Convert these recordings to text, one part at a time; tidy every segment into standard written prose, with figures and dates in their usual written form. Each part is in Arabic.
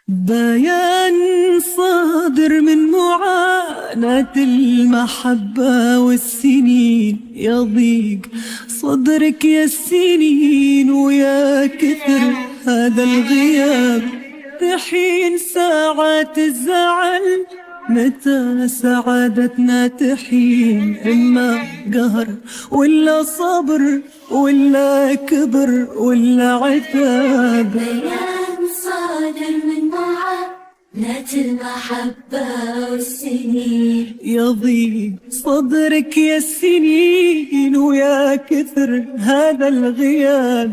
بيان صادر من معاناة المحبة والسنين، يضيق صدرك يا السنين ويا كثر هذا الغياب. تحين ساعات الزعل، متى سعادتنا تحين؟ إما قهر ولا صبر ولا كبر ولا عتاب. بيان صادر من معاناة المحبة والسنين، يضيق صدرك يا السنين ويا كثر هذا الغياب.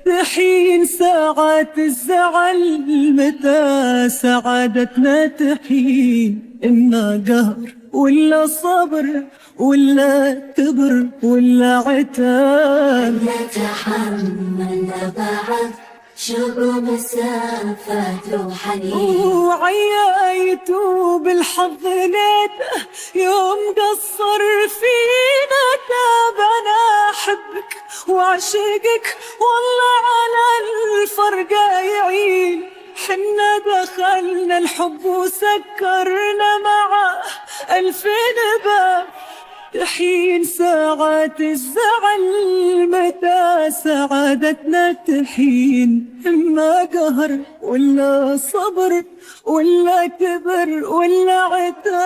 تحين ساعات الزعل، متى سعادتنا تحين؟ إما قهر ولا صبر ولا كبر ولا عتاب. نتحمل بعد شوق مسافات وحنين، وعييت بالحظ ليته يوم قصر فينا تاب. أنا أحبك وأعشقك والله على الفرقة يعين. حنا دخلنا الحب وسكرنا معه 2000 باب. تحين ساعات الزعل، متى سعادتنا تحين؟ إما قهر ولا صبر ولا كبر ولا عتاب.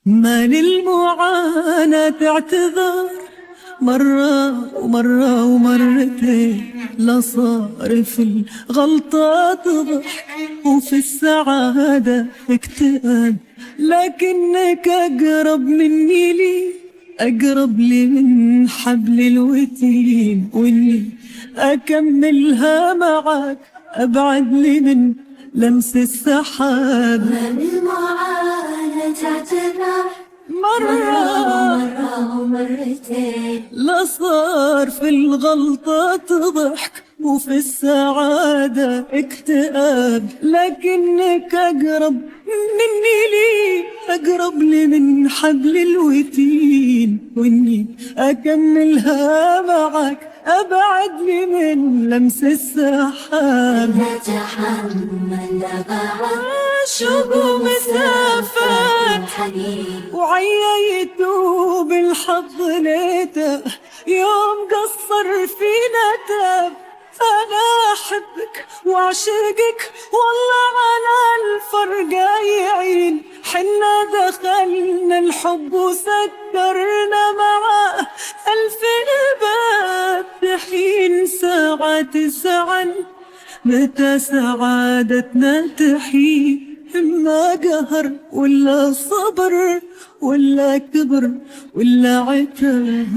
ما للمعاناة اعتذار، مرة ومرة ومرتين. لا صار في الغلطات ضحك وفي السعادة اكتئاب. لكنك أقرب مني لي، أقرب لي من حبل الوتين. واللي أكملها معك أبعد لي من لمس السحاب. من المعاناة اعتذار مرة ومرتين. لا صار في الغلطات ضحك وفي السعادة اكتئاب. لكنك أقرب مني لي، أقرب لي من حبل الوتين. وإني أكملها معك أبعد لي من لمس السحاب. نتحمل بعد شوق مسافات حنين، وعييت بالحظ ليته يوم قصر فينا تاب. أنا أحبك وأعشقك والله على الفرقة يعين. حنا دخلنا الحب وسكرنا معاه 2000 باب. تحين ساعات الزعل، متى سعادتنا تحين؟ إما قهر ولا صبر ولا كبر ولا عتاب.